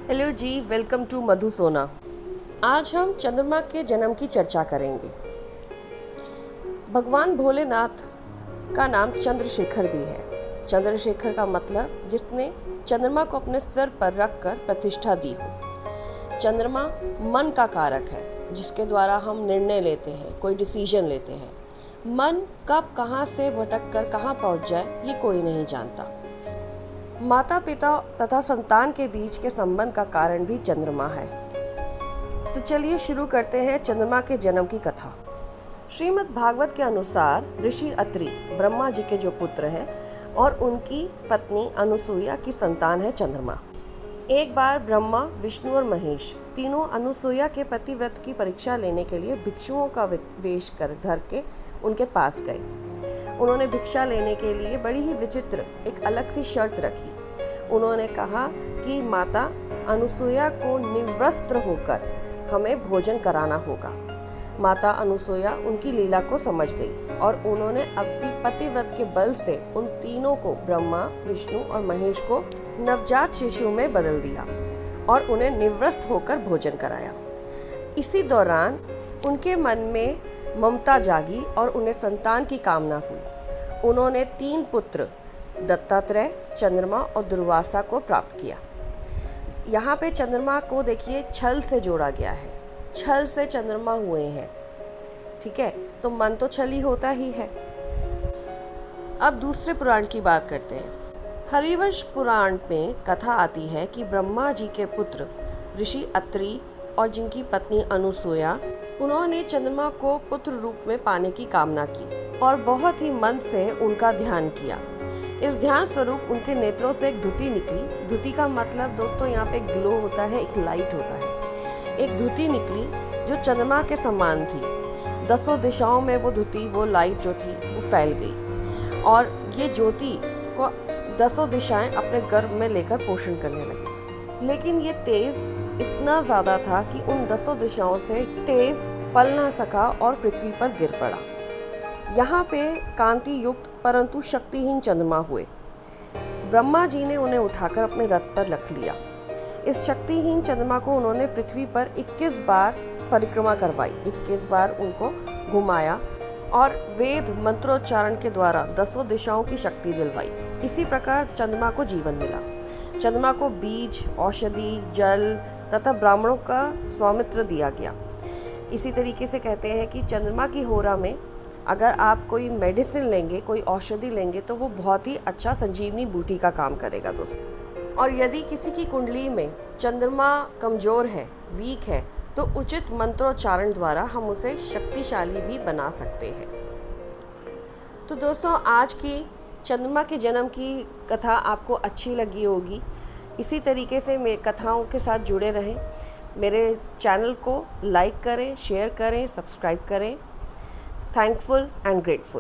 Hello ji, welcome to मधु सोना। आज हम चंद्रमा के जन्म की चर्चा करेंगे। भगवान भोलेनाथ का नाम चंद्रशेखर भी है। चंद्रशेखर का मतलब जिसने चंद्रमा को अपने सिर पर रखकर प्रतिष्ठा दी हो। चंद्रमा मन का कारक है, जिसके द्वारा हम निर्णय लेते हैं, कोई डिसीजन लेते हैं। मन कब कहाँ से भटक कर कहाँ पहुँच जाए ये कोई नहीं जानता। माता पिता तथा संतान के बीच के संबंध का कारण भी चंद्रमा है। तो चलिए शुरू करते हैं चंद्रमा के जन्म की कथा। श्रीमद् भागवत के अनुसार ऋषि अत्रि ब्रह्मा जी के जो पुत्र हैं और उनकी पत्नी अनुसूया की संतान है चंद्रमा। एक बार ब्रह्मा, विष्णु और महेश तीनों अनुसूया के पतिव्रत की परीक्षा लेने के लिए भिक्षुओं का वेश कर धर के उनके पास गए। उन्होंने भिक्षा लेने के लिए बड़ी ही विचित्र एक अलग सी शर्त रखी। उन्होंने कहा कि माता अनुसूया को निवस्त्र होकर हमें भोजन कराना होगा। माता अनुसूया उनकी लीला को समझ गई और उन्होंने अपनी पतिव्रत के बल से उन तीनों को, ब्रह्मा, विष्णु और महेश को नवजात शिशु में बदल दिया और उन्हें निवस्त्र होकर भोजन कराया। इसी दौरान उनके मन में ममता जागी और उन्हें संतान की कामना हुई। उन्होंने 3 पुत्र दत्तात्रेय, चंद्रमा और दुर्वासा को प्राप्त किया। यहाँ पे चंद्रमा को देखिए छल से जोड़ा गया है। छल से चंद्रमा हुए हैं, ठीक है, तो मन तो छल ही होता ही है। अब दूसरे पुराण की बात करते हैं। हरिवंश पुराण में कथा आती है कि ब्रह्मा जी के पुत्र ऋषि अत्रि और जिनकी पत्नी अनुसूया, उन्होंने चंद्रमा को पुत्र रूप में पाने की कामना की और बहुत ही मन से उनका ध्यान किया। इस ध्यान स्वरूप उनके नेत्रों से एक धुति निकली। धुति का मतलब दोस्तों यहाँ पे एक ग्लो होता है, एक लाइट होता है। एक धुति निकली जो चंद्रमा के समान थी। 10 दिशाओं में वो धुति, वो लाइट जो थी वो फैल गई और ये ज्योति को 10 दिशाएं अपने गर्भ में लेकर पोषण करने लगी। लेकिन ये तेज इतना ज़्यादा था कि उन 10 दिशाओं से तेज पल ना सका और पृथ्वी पर गिर पड़ा। यहाँ पे कांति युक्त परंतु शक्तिहीन चंद्रमा हुए। ब्रह्मा जी ने उन्हें उठाकर अपने रथ पर रख लिया। इस शक्तिहीन चंद्रमा को उन्होंने पृथ्वी पर 21 बार परिक्रमा करवाई, 21 बार उनको घुमाया और वेद मंत्रोच्चारण के द्वारा 10 दिशाओं की शक्ति दिलवाई। इसी प्रकार चंद्रमा को जीवन मिला। चंद्रमा को बीज, औषधि, जल तथा ब्राह्मणों का स्वामित्व दिया गया। इसी तरीके से कहते हैं कि चंद्रमा की होरा में अगर आप कोई मेडिसिन लेंगे, कोई औषधि लेंगे तो वो बहुत ही अच्छा संजीवनी बूटी का काम करेगा दोस्तों। और यदि किसी की कुंडली में चंद्रमा कमज़ोर है, वीक है, तो उचित मंत्रोच्चारण द्वारा हम उसे शक्तिशाली भी बना सकते हैं। तो दोस्तों, आज की चंद्रमा के जन्म की कथा आपको अच्छी लगी होगी। इसी तरीके से मेरे कथाओं के साथ जुड़े रहें। मेरे चैनल को लाइक करें, शेयर करें, सब्सक्राइब करें। Thankful and grateful.